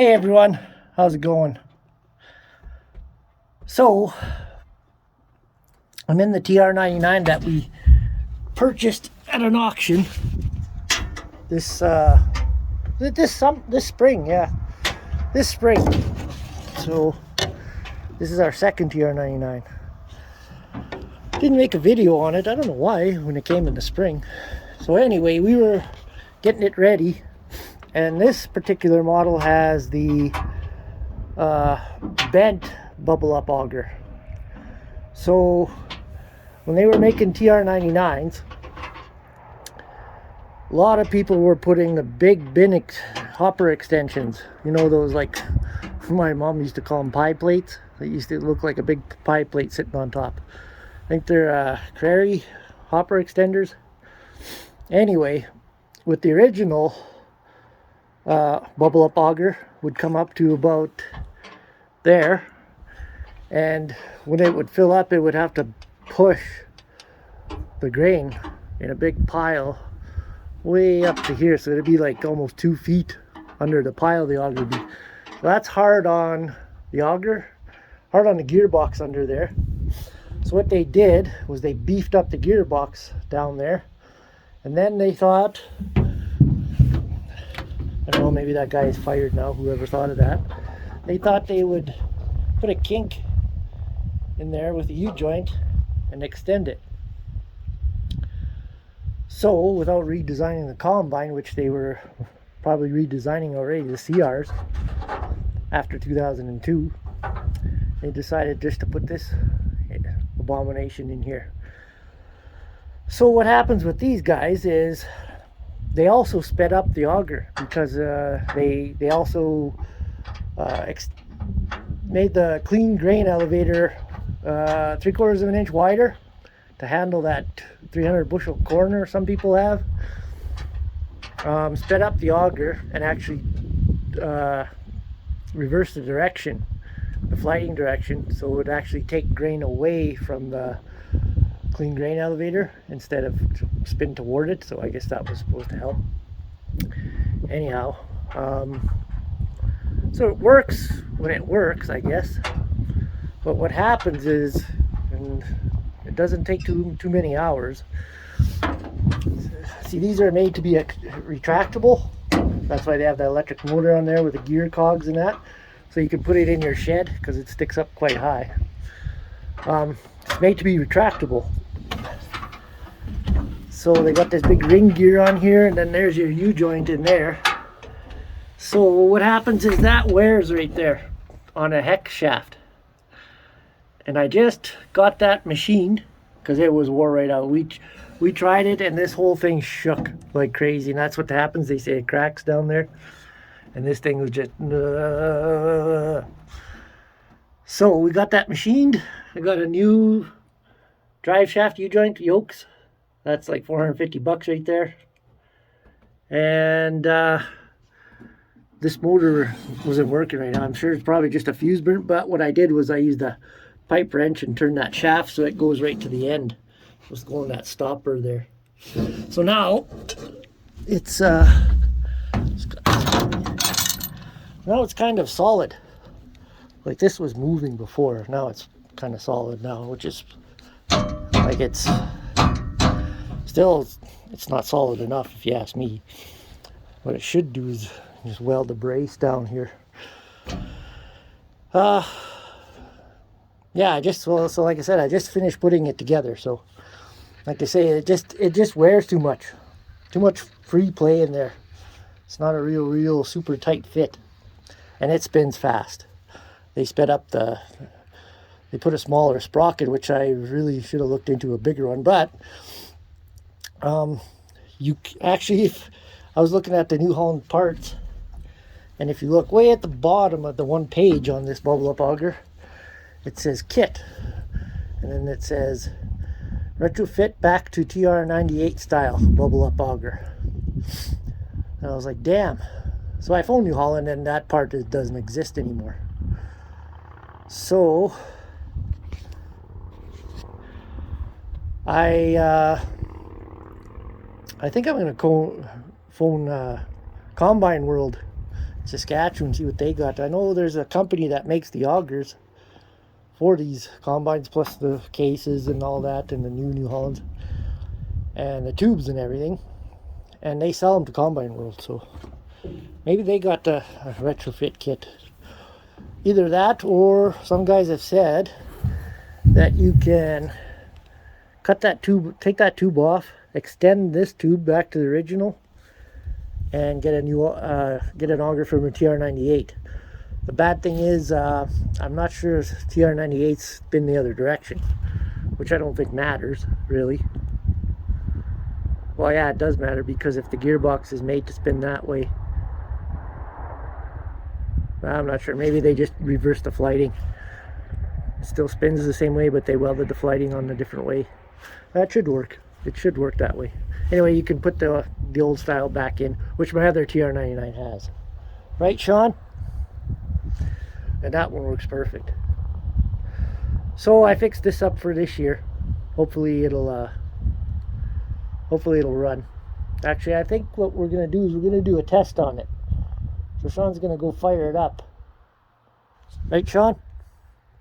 Hey everyone, how's it going? So, I'm in the TR99 that we purchased at an auction this spring, yeah, this spring. So, this is our second TR99. Didn't make a video on it, I don't know why, when it came in the spring. So anyway, we were getting it ready, and this particular model has the bent Bubble Up Auger. So when they were making TR99s, a lot of people were putting the big bin hopper extensions, you know, those, like my mom used to call them pie plates. They used to look like a big pie plate sitting on top. I think they're Prairie hopper extenders. Anyway, with the original Bubble Up Auger would come up to about there, and when it would fill up, it would have to push the grain in a big pile way up to here, so it'd be like almost 2 feet under the pile the auger would be. So that's hard on the auger, hard on the gearbox under there. So what they did was they beefed up the gearbox down there, and then they thought, I don't know, maybe that guy is fired now, whoever thought of that. They thought they would put a kink in there with a U-joint and extend it. So without redesigning the combine, which they were probably redesigning already, the CRs, after 2002, they decided just to put this abomination in here. So what happens with these guys is they also sped up the auger, because they also made the clean grain elevator 3/4 of an inch wider to handle that 300 bushel corner some people have. Sped up the auger and actually reversed the direction, the flighting direction, so it would actually take grain away from the clean grain elevator instead of spin toward it. So I guess that was supposed to help. Anyhow, so it works when it works, I guess. But what happens is, and it doesn't take too many hours. See, these are made to be retractable. That's why they have that electric motor on there with the gear cogs and that. So you can put it in your shed because it sticks up quite high. It's made to be retractable. So they got this big ring gear on here, and then there's your U-joint in there. So what happens is that wears right there on a hex shaft. And I just got that machined because it was wore right out. We tried it, and this whole thing shook like crazy, and that's what happens. They say it cracks down there, and this thing was just So we got that machined. I got a new drive shaft U-joint yokes. That's like $450 right there. And this motor wasn't working right now. I'm sure it's probably just a fuse burnt, but what I did was I used a pipe wrench and turned that shaft so it goes right to the end. It was going that stopper there. So now it's kind of solid. Like this was moving before. Now it's kind of solid now, which is like it's not solid enough if you ask me. What it should do is just weld the brace down here. Yeah, so like I said, I just finished putting it together. So like I say, it just wears too much free play in there. It's not a real super tight fit, and it spins fast. They sped up they put a smaller sprocket, which I really should have looked into a bigger one. But you actually, if I was looking at the New Holland parts, and if you look way at the bottom of the one page on this Bubble Up Auger, it says kit, and then it says retrofit back to TR98 style Bubble Up Auger. And I was like, damn. So I phoned New Holland, and that part doesn't exist anymore. So I think I'm going to phone Combine World, Saskatchewan, see what they got. I know there's a company that makes the augers for these combines, plus the cases and all that, and the New Hollands and the tubes and everything, and they sell them to Combine World. So maybe they got a retrofit kit. Either that, or some guys have said that you can cut that tube, take that tube off, extend this tube back to the original, and get a new get an auger from a TR98. The bad thing is I'm not sure if TR98's spin the other direction, which I don't think matters really. Well, yeah, it does matter, because if the gearbox is made to spin that way, I'm not sure. Maybe they just reversed the flighting. It still spins the same way, but they welded the flighting on a different way. That should work. It should work that way. Anyway, you can put the old style back in, which my other TR99 has. Right, Sean? And that one works perfect. So I fixed this up for this year. Hopefully it'll run. Actually, I think what we're gonna do is we're gonna do a test on it. So Sean's gonna go fire it up. Right, Sean?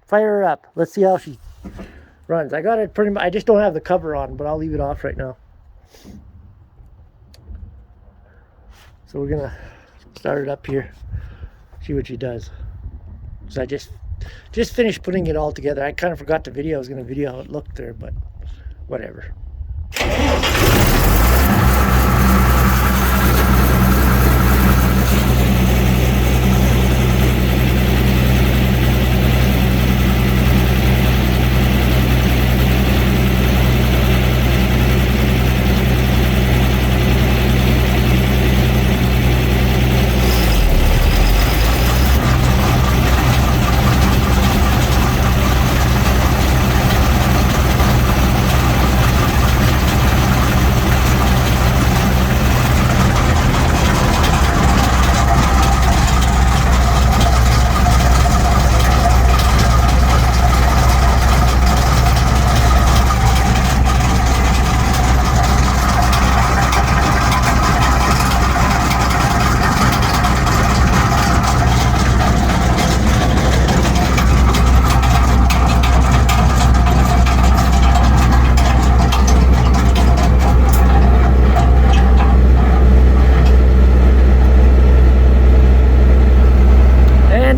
Fire her up. Let's see how she runs. I got it pretty much. I just don't have the cover on, but I'll leave it off right now. So we're gonna start it up here. See what she does. So I just finished putting it all together. I kind of forgot the video. I was gonna video how it looked there, but whatever.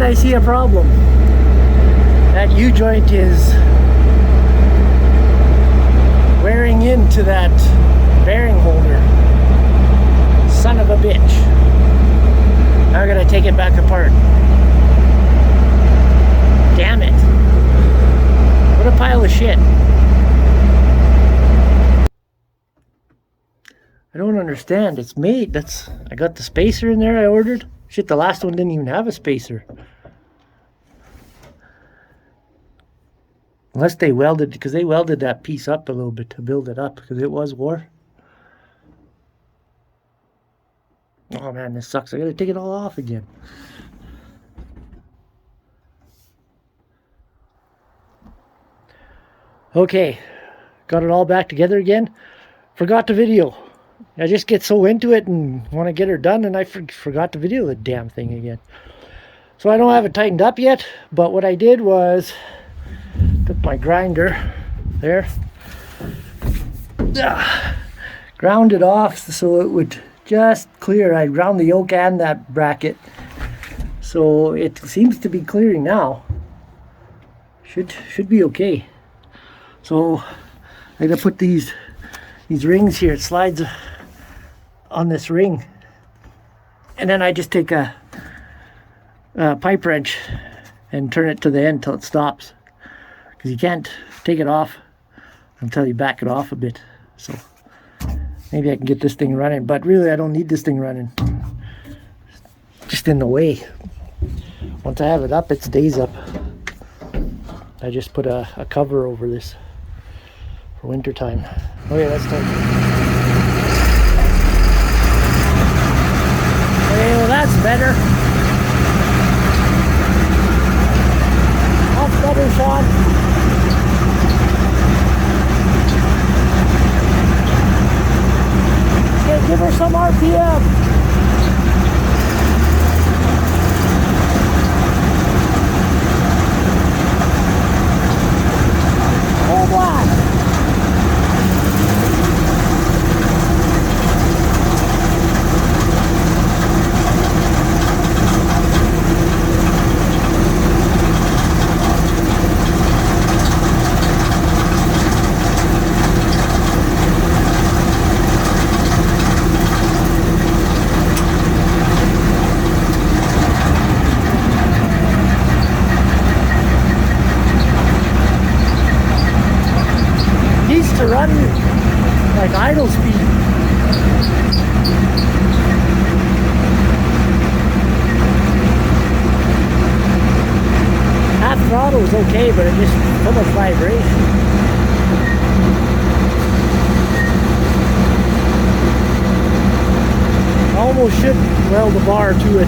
I see a problem. That U-joint is wearing into that bearing holder. Son of a bitch. Now I gotta take it back apart. Damn it. What a pile of shit. I don't understand. It's made. I got the spacer in there I ordered. Shit, the last one didn't even have a spacer. Unless they welded, because they welded that piece up a little bit to build it up, because it was war. Oh man, this sucks. I gotta take it all off again. Okay, got it all back together again. Forgot the video. I just get so into it and want to get her done, and I forgot to video the damn thing again. So I don't have it tightened up yet, but what I did was took my grinder there, ground it off so it would just clear. I ground the yoke and that bracket, so it seems to be clearing now. Should be okay. So I'm gonna put these rings here. It slides on this ring, and then I just take a pipe wrench and turn it to the end till it stops, because you can't take it off until you back it off a bit. So maybe I can get this thing running, but really I don't need this thing running. Just in the way. Once I have it up, it stays up. I just put a cover over this for winter time. Okay, that's time. Okay, well that's better. That's better, Sean. Okay, give her some RPM. to run like idle speed. Half throttle was okay, but it just so much vibration. Almost should weld the bar to it,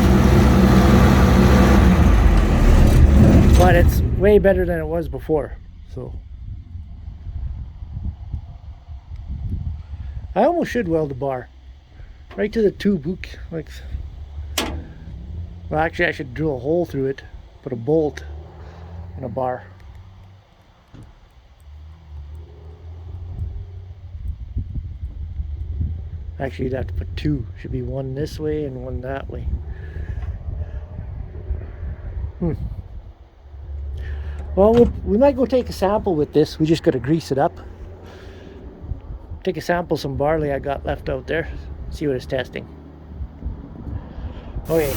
but it's way better than it was before. So I almost should weld the bar right to the tube hook, like, well, actually I should drill a hole through it, put a bolt in a bar. Actually, you'd have to put two. Should be one this way and one that way. Well, we might go take a sample with this. We just got to grease it up. Take a sample of some barley I got left out there. See what it's testing. Okay.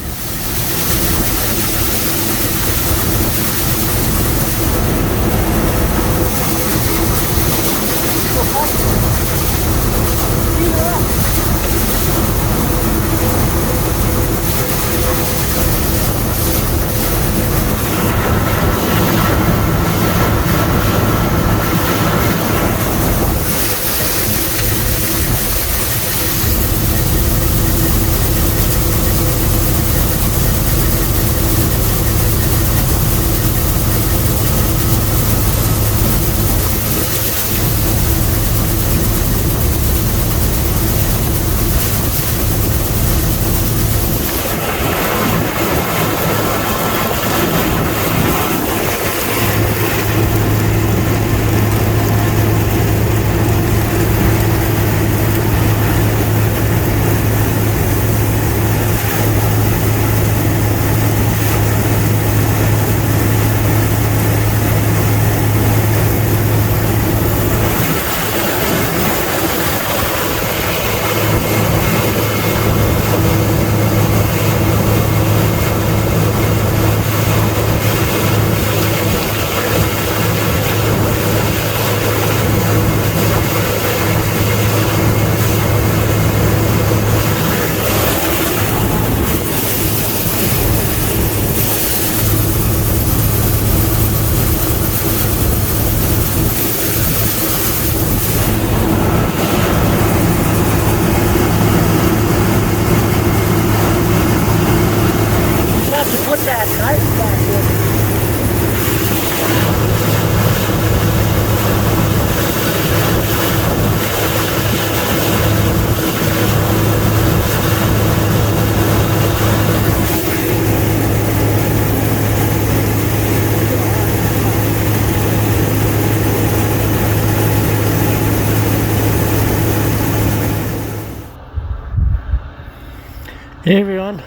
Hey everyone,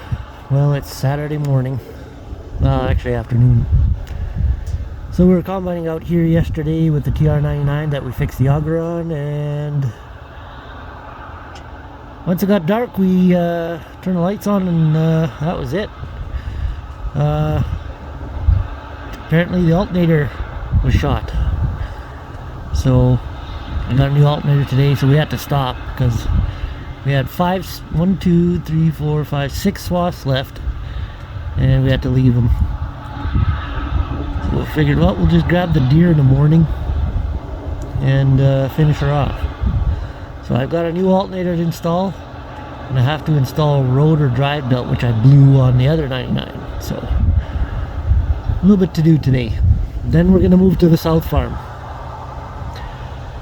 well, it's Saturday morning, actually afternoon. So we were combining out here yesterday with the TR99 that we fixed the auger on, and once it got dark we turned the lights on, and that was it. Apparently the alternator was shot, so I got a new alternator today, so we had to stop because we had 6 swaths left, and we had to leave them. So we figured, well, we'll just grab the deer in the morning and finish her off. So I've got a new alternator to install, and I have to install a rotor drive belt, which I blew on the other 99. So a little bit to do today. Then we're going to move to the south farm.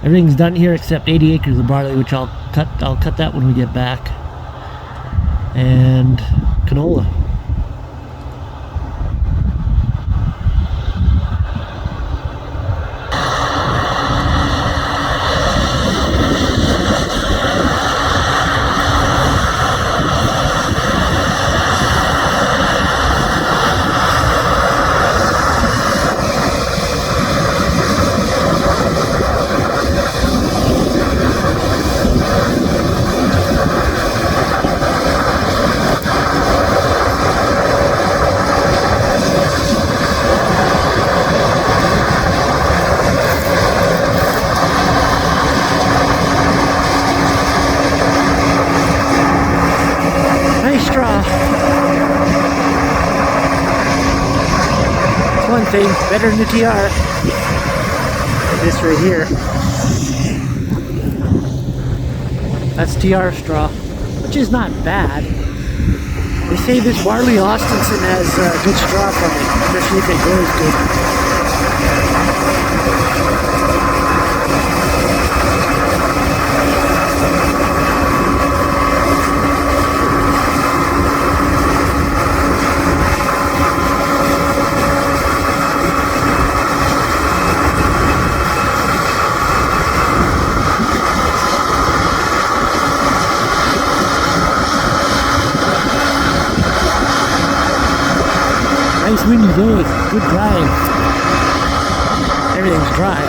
Everything's done here except 80 acres of barley, which I'll cut that when we get back, and canola. same, better than the TR. This right here. That's TR straw, which is not bad. They say this Barley Austinson has good straw from it, especially if it grows good. Nice windy day, good drying. Everything's dry.